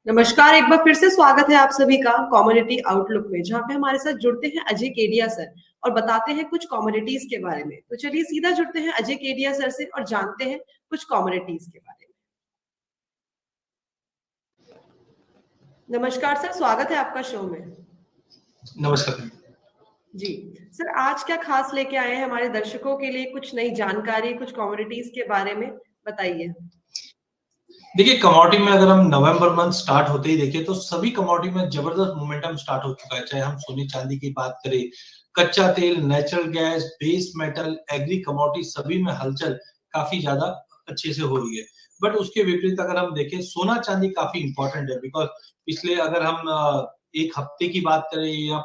नमस्कार, एक बार फिर से स्वागत है आप सभी का कमोडिटी आउटलुक में, जहां पे हमारे साथ जुड़ते हैं अजय केडिया सर और बताते हैं कुछ कमोडिटीज के बारे में। तो चलिए सीधा जुड़ते हैं अजय केडिया सर से और जानते हैं कुछ कमोडिटीज के बारे में। नमस्कार सर, स्वागत है आपका शो में। नमस्कार जी सर, आज क्या खास लेके आए हैं हमारे दर्शकों के लिए? कुछ नई जानकारी, कुछ कमोडिटीज के बारे में बताइए। देखिए, कमोडिटी में अगर हम नवंबर मंथ स्टार्ट होते ही देखें तो सभी कमोडिटी में जबरदस्त मोमेंटम स्टार्ट हो चुका है। चाहे हम सोने चांदी की बात करें, कच्चा तेल, natural gas, base metal, agree commodity सभी में हलचल काफी ज्यादा अच्छे से हो रही है। बट उसके विपरीत अगर हम देखें, सोना चांदी काफी इंपॉर्टेंट है बिकॉज पिछले अगर हम एक हफ्ते की बात करें या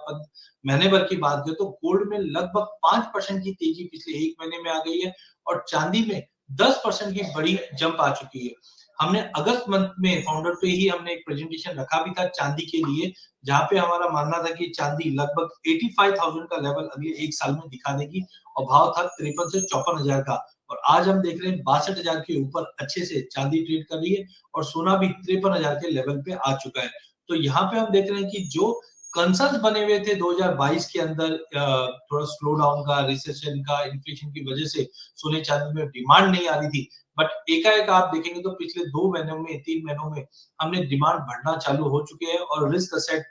महीने भर की बात करें तो गोल्ड में लगभग 5% की तेजी पिछले एक महीने में आ गई है और चांदी में 10% की बड़ी जंप आ चुकी है। हमने अगस्त मंथ में फाउंडर पे ही हमने एक प्रेजेंटेशन रखा भी था चांदी के लिए, जहां पे हमारा मानना था कि चांदी लगभग 85,000 का लेवल अगले एक साल में दिखा देगी और भाव था 53 से 54,000 का। और आज हम देख रहे हैं 62,000 के ऊपर अच्छे से चांदी ट्रेड कर रही है और सोना भी 53,000 के लेवल पे आ चुका है। तो यहाँ पे हम देख रहे हैं कि जो कंसर्न बने हुए थे 2022 के अंदर थोड़ा स्लो डाउन का, रिसेशन का, इन्फ्लेशन की वजह से सोने चांदी में डिमांड नहीं आ रही थी, बट एकाएक आप देखेंगे तो पिछले 2 महीनों में, 3 महीनों में हमने डिमांड बढ़ना चालू हो चुके हैं और रिस्क असेट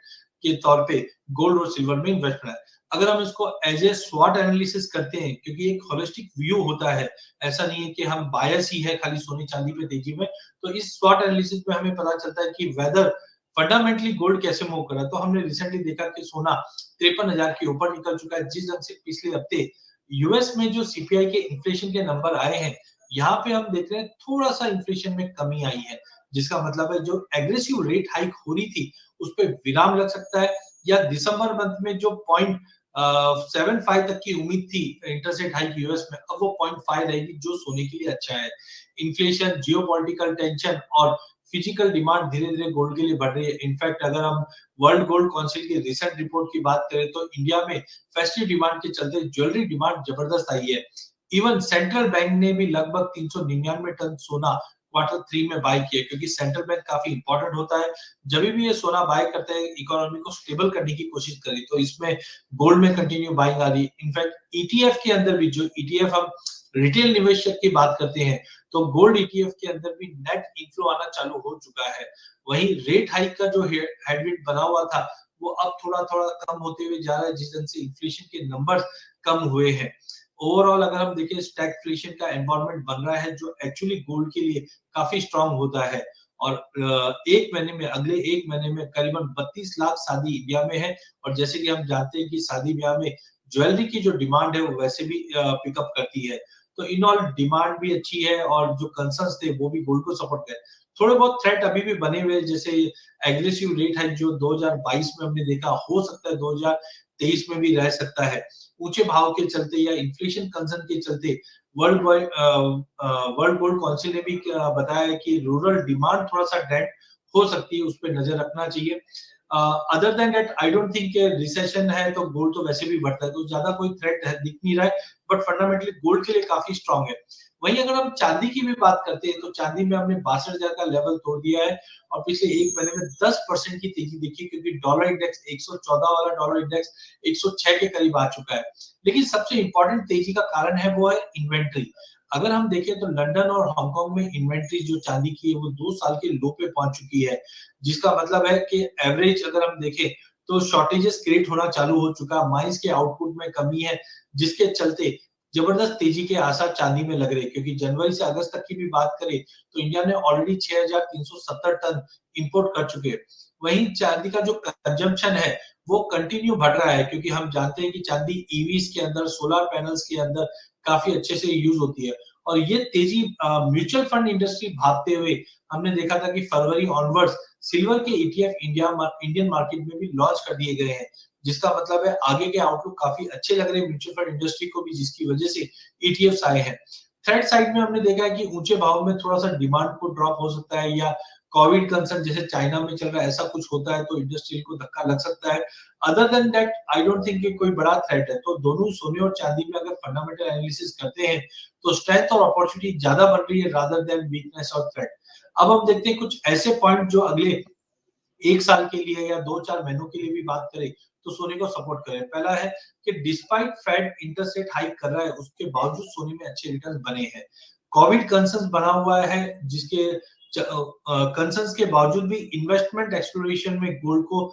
के तौर पे गोल्ड और सिल्वर में इन्वेस्ट करना है। अगर हम इसको एज ए स्वॉट एनालिसिस करते हैं, क्योंकि एक होलिस्टिक व्यू होता है, ऐसा नहीं है कि हम बायस ही है खाली सोने चांदी पे तेजी में, तो इस स्वॉट एनालिसिस में हमें पता चलता है कि वेदर फंडामेंटली गोल्ड कैसे मूव कर रहा है। तो हमने रिसेंटली देखा कि सोना 53,000 के ऊपर निकल चुका है। जिस ढंग से पिछले हफ्ते यूएस में जो सीपीआई के इन्फ्लेशन के नंबर आए हैं, यहाँ पे हम देख रहे हैं थोड़ा सा इन्फ्लेशन में कमी आई है, जिसका मतलब है जो एग्रेसिव रेट हाइक हो रही थी उस पर विराम लग सकता है, या दिसंबर मंथ में जो 0.75 तक की उम्मीद थी इंटरेस्ट रेट हाइक यूएस में, अब वो 0.5 रहेगी, जो सोने के लिए अच्छा है। इन्फ्लेशन, जियोपॉलिटिकल टेंशन और फिजिकल डिमांड धीरे धीरे गोल्ड के लिए बढ़ रही है। इनफैक्ट अगर हम वर्ल्ड गोल्ड काउंसिल की रिसेंट रिपोर्ट की बात करें तो इंडिया में फेस्टिव डिमांड के चलते ज्वेलरी डिमांड जबरदस्त आई है। इवन सेंट्रल बैंक ने भी लगभग 399 टन सोना क्वार्टर 3 में बाय किया, क्योंकि सेंट्रल बैंक काफी इंपॉर्टेंट होता है। जब भी ये सोना बाय करते हैं, इकोनॉमी को स्टेबल करने की कोशिश करी, तो इसमें गोल्ड में कंटिन्यू बाइंग आ रही है। इनफैक्ट ईटीएफ के अंदर भी, जो ईटीएफ हम रिटेल निवेशक की बात करते हैं, तो गोल्ड ईटीएफ के अंदर भी नेट इनफ्लो आना चालू हो चुका है। वहीं रेट हाइक का जो हेडविंड बना हुआ था वो अब थोड़ा थोड़ा कम होते हुए जा रहा है, जिस ढंग से इन्फ्लेशन के नंबर कम हुए हैं। ओवरऑल अगर हम देखें, स्टैगफ्लेशन का एनवायरनमेंट बन रहा है जो एक्चुअली गोल्ड के लिए काफी स्ट्रांग होता है। और एक महीने में, अगले एक महीने में करीबन 32 लाख शादी इंडिया में है, और जैसे कि हम जानते हैं कि शादी ब्याह में ज्वेलरी की जो डिमांड है वो वैसे भी पिकअप करती है। तो इन ऑल डिमांड भी अच्छी है और जो कंसर्न्स थे वो भी गोल्ड को सपोर्ट कर। थोड़े बहुत थ्रेट अभी भी बने हुए, जैसे एग्रेसिव रेट हाइक जो 2022 में हमने देखा, हो सकता है 2023 में भी रह सकता है। ऊंचे भाव के चलते या इन्फ्लेशन कंसर्न के चलते वर्ल्ड वर्ल्ड गोल्ड काउंसिल ने भी बताया कि रूरल डिमांड थोड़ा सा डेंट हो सकती है, उस पर नजर रखना चाहिए। Other than that I don't think recession है तो गोल्ड तो वैसे भी बढ़ता है, तो ज्यादा कोई थ्रेट दिख नहीं रहा है, बट फंडामेंटली गोल्ड के लिए काफी स्ट्रांग है। वहीं अगर हम चांदी की भी बात करते हैं तो चांदी में हमने 62,000 का लेवल तोड़ दिया है और पिछले एक महीने में 10% की तेजी देखी, क्योंकि डॉलर इंडेक्स 114 वाला डॉलर इंडेक्स 106 के करीब आ चुका है। लेकिन सबसे इंपॉर्टेंट तेजी का कारण है वो है इन्वेंट्री। अगर हम देखें तो लंदन और हांगकांग में इन्वेंट्री जो चांदी की है वो 2 साल के लो पे पहुंच चुकी है, जिसका मतलब है कि एवरेज अगर हम देखें तो शॉर्टेजेस क्रिएट होना चालू हो चुका, माइंस के आउटपुट में कमी है, जिसके चलते जबरदस्त तेजी के आसार चांदी में लग रहे हैं। क्योंकि जनवरी से अगस्त तक की भी बात करें तो इंडिया ने ऑलरेडी 6,370 टन इंपोर्ट कर चुके हैं। वहीं चांदी का जो कंजम्पशन है वो कंटिन्यू बढ़ रहा है, क्योंकि हम जानते हैं कि चांदी ईवीज के अंदर, सोलर पैनल्स के अंदर काफी अच्छे से यूज होती है। और ये तेजी म्यूचुअल फंड इंडस्ट्री भागते हुए हमने देखा था कि फरवरी ऑनवर्ड्स सिल्वर के ईटीएफ इंडियन मार्केट में भी लॉन्च कर दिए गए हैं, जिसका मतलब है आगे के आउटलुक काफी अच्छे लग रहे हैं म्यूचुअल फंड इंडस्ट्री को भी, जिसकी वजह से ईटीएफ्स आए हैं। थ्रेड साइड में हमने देखा है कि ऊंचे भाव में थोड़ा सा डिमांड को ड्रॉप हो सकता है, या कोविड कंसर्न जैसे चाइना में चल रहा है ऐसा कुछ होता है तो इंडस्ट्री को धक्का लग सकता है। Other than that I don't think कि कोई बड़ा थ्रेट है। तो दोनों सोने और चांदी में अगर फंडामेंटल एनालिसिस करते हैं तो स्ट्रेंथ और अपॉर्चुनिटी ज्यादा बन रही है रादर देन वीकनेस और थ्रेट। अब हम देखते हैं कुछ ऐसे पॉइंट जो अगले 1 साल के लिए या 2-4 महीनों के लिए भी बात करें तो सोने को सपोर्ट करें। पहला है कि despite Fed interest rate hike कर रहा है, उसके बावजूद सोने में अच्छे रिटर्न बने हैं। कोविड कंसर्न्स बना हुआ है, जिसके कंसर्न्स के बावजूद भी इन्वेस्टमेंट एक्सप्लोरेशन में गोल्ड को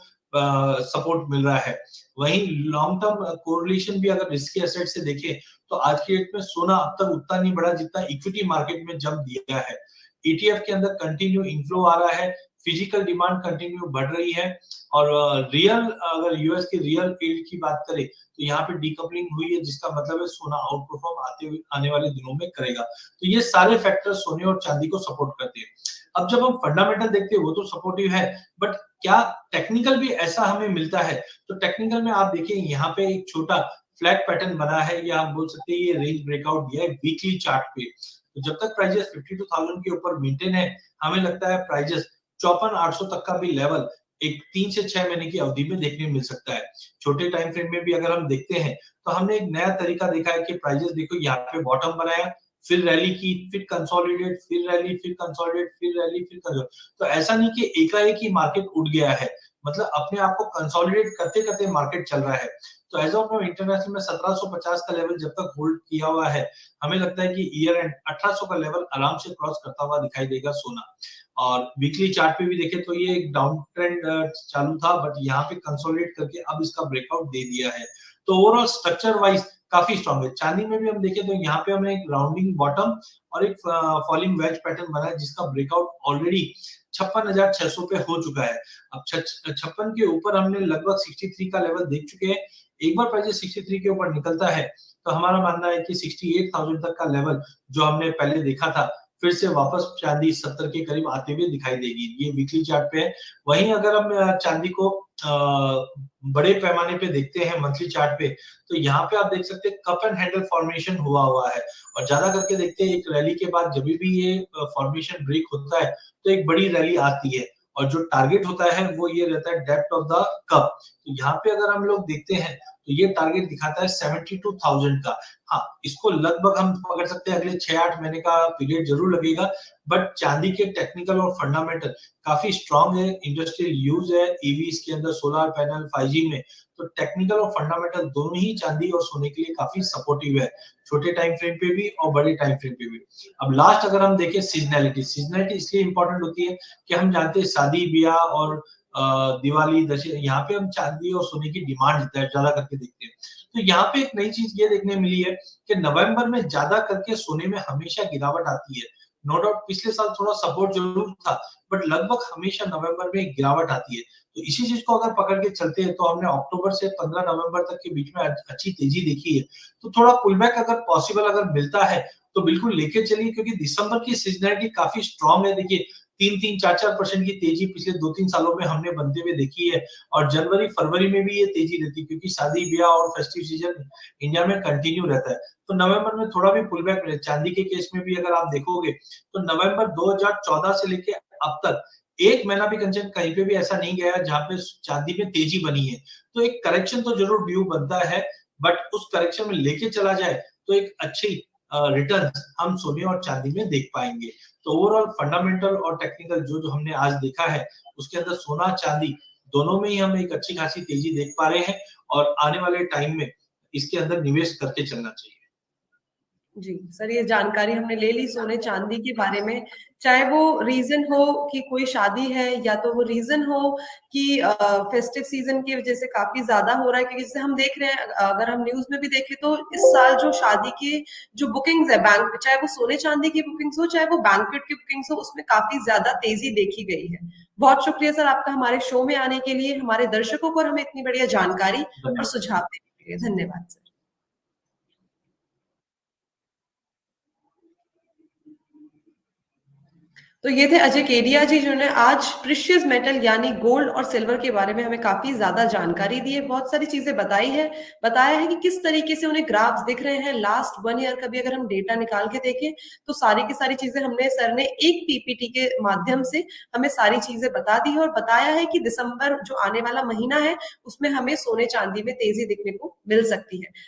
सपोर्ट मिल रहा है। वहीं लॉन्ग टर्म कोरिलेशन भी अगर रिस्की एसेट से देखें तो आज की डेट में सोना अब तक उतना नहीं बढ़ा जितना इक्विटी मार्केट में जंप दिया है। ईटीएफ के अंदर कंटिन्यू इनफ्लो आ रहा है, फिजिकल डिमांड कंटिन्यू बढ़ रही है और रियल अगर यूएस के रियल यील्ड की बात करें तो यहाँ पे डीकपलिंग हुई है, जिसका मतलब है सोना आउट परफॉर्म आने वाले दिनों में करेगा। तो ये सारे फैक्टर्स सोने और चांदी को सपोर्ट करते हैं। अब जब हम फंडामेंटल देखते हैं वो तो सपोर्टिव है, बट क्या टेक्निकल भी ऐसा हमें मिलता है? तो टेक्निकल में आप देखिए यहाँ पे एक छोटा फ्लैग पैटर्न बना है, या आप बोल सकते हैं ये रेंज ब्रेकआउट दिया है वीकली चार्ट पे। तो जब तक प्राइजेस 52,000 के ऊपर मेंटेन है, हमें लगता है प्राइजेस 54,800 तक का भी लेवल एक 3 से 6 महीने की अवधि में देखने मिल सकता है। छोटे टाइम फ्रेम में भी अगर हम देखते हैं तो हमने एक नया तरीका देखा है कि प्राइजेस देखो यहाँ पे बॉटम बनाया, फिर रैली की, फिर कंसोलिडेट, फिर रैली, फिर कंसोलिडेट, फिर रैली, फिर कंसोलिडेट। तो ऐसा नहीं कि एकाएक ही मार्केट उठ गया है, मतलब अपने आप को कंसोलिडेट करते-करते मार्केट चल रहा है। तो एज ऑफ नाउ इंटरनेशनल में 1750 का लेवल जब तक होल्ड किया हुआ है, हमें लगता है कि ईयर एंड 1800 का लेवल आराम से क्रॉस करता हुआ दिखाई देगा सोना। और वीकली चार्ट पे भी देखें तो ये एक डाउन ट्रेंड चालू था, बट यहाँ पे कंसोलिडेट करके अब इसका ब्रेकआउट दे दिया है। तो ओवरऑल स्ट्रक्चर वाइज काफी स्ट्रांग है। चांदी में भी हम देखें तो यहाँ पे हमें एक राउंडिंग बॉटम और एक फॉलिंग वेज पैटर्न बना है, जिसका ब्रेकआउट ऑलरेडी 56,600 पे हो चुका है। अब 56 के ऊपर हमने लगभग 63 का लेवल देख चुके हैं। एक बार प्राइस 63 के ऊपर निकलता है तो हमारा मानना है कि 68,000 तक का लेवल जो हमने पहले देखा था, फिर से वापस चांदी 70 के करीब आते हुए दिखाई देगी। ये वीकली चार्ट पे है। वहीं अगर हम चांदी को बड़े पैमाने पे देखते हैं मंथली चार्ट पे, तो यहाँ पे आप देख सकते हैं कप एंड हैंडल फॉर्मेशन हुआ है, और ज्यादा करके देखते हैं एक रैली के बाद जब भी ये फॉर्मेशन ब्रेक होता है तो एक बड़ी रैली आती है, और जो टारगेट होता है वो ये रहता है डेप्थ ऑफ द कप। तो यहाँ पे अगर हम लोग देखते हैं तो ये टारगेट दिखाता है 72,000 का। हाँ, इसको लगभग हम पकड़ सकते हैं, अगले 6-8 महीने का पीरियड जरूर लगेगा, बट चांदी के टेक्निकल और फंडामेंटल काफी स्ट्रांग है। इंडस्ट्रियल यूज है ईवीज के अंदर, सोलर पैनल, 5G में, तो टेक्निकल और फंडामेंटल दोनों ही चांदी और सोने के लिए काफी सपोर्टिव है, छोटे टाइम फ्रेम पे भी और बड़े टाइम फ्रेम पे भी। अब लास्ट अगर हम देखें सीजनैलिटी इसलिए इंपॉर्टेंट होती है कि हम जानते हैं शादी ब्याह और दिवाली, दशहरा, यहाँ पे हम चांदी और सोने की डिमांड ज्यादा करके देखते हैं। तो यहाँ पे एक नई चीज ये देखने मिली है कि नवंबर में ज्यादा करके सोने में हमेशा गिरावट आती है। नो डाउट पिछले साल थोड़ा सपोर्ट जरूर था, बट लगभग हमेशा नवंबर में गिरावट आती है। तो इसी चीज को अगर पकड़ के चलते हैं तो हमने अक्टूबर से 15 नवंबर तक के बीच में अच्छी तेजी देखी है। तो थोड़ा पुलबैक अगर पॉसिबल अगर मिलता है तो बिल्कुल लेके चलिए, क्योंकि दिसंबर की सीजनैलिटी काफी स्ट्रांग है। देखिए 3-3, 4-4% की तेजी पिछले 2-3 सालों में हमने बनते हुए देखी है, और जनवरी फरवरी में भी ये तेजी रहती है, क्योंकि शादी ब्याह और फेस्टिव सीजन इंडिया में कंटिन्यू रहता है। तो नवंबर में थोड़ा भी पुलबैक मिले। चांदी के केस में भी अगर आप देखोगे तो नवंबर 2014 से लेके अब तक एक महीना भी कहीं पे भी ऐसा नहीं गया जहां पे चांदी में तेजी बनी है। तो एक करेक्शन तो जरूर ड्यू बनता है, बट उस करेक्शन में लेके चला जाए तो एक अच्छी रिटर्न हम सोने और चांदी में देख पाएंगे। तो ओवरऑल फंडामेंटल और टेक्निकल जो हमने आज देखा है, उसके अंदर सोना चांदी दोनों में ही हम एक अच्छी खासी तेजी देख पा रहे हैं, और आने वाले टाइम में इसके अंदर निवेश करके चलना चाहिए। जी सर, ये जानकारी हमने ले ली सोने चांदी के बारे में। चाहे वो रीजन हो कि कोई शादी है, या तो वो रीजन हो कि फेस्टिव सीजन की वजह से काफी ज्यादा हो रहा है, क्योंकि जैसे हम देख रहे हैं, अगर हम न्यूज में भी देखें तो इस साल जो शादी के जो बुकिंग्स है बैंक, चाहे वो सोने चांदी की बुकिंग्स हो, चाहे वो बैंक्वेट की बुकिंग्स हो, उसमें काफी ज्यादा तेजी देखी गई है। बहुत शुक्रिया सर आपका हमारे शो में आने के लिए, हमारे दर्शकों को हमें इतनी बढ़िया जानकारी और सुझाव देने के लिए। धन्यवाद सर। तो ये थे अजय केडिया जी, जिन्होंने आज प्रीशियस मेटल यानी गोल्ड और सिल्वर के बारे में हमें काफी ज्यादा जानकारी दी है, बहुत सारी चीजें बताई है, बताया है कि किस तरीके से उन्हें ग्राफ्स दिख रहे हैं लास्ट 1 ईयर का भी अगर हम डेटा निकाल के देखें तो सारी की सारी चीजें हमने सर ने एक पीपीटी के माध्यम से हमें सारी चीजें बता दी है, और बताया है कि दिसंबर जो आने वाला महीना है उसमें हमें सोने चांदी में तेजी दिखने को मिल सकती है।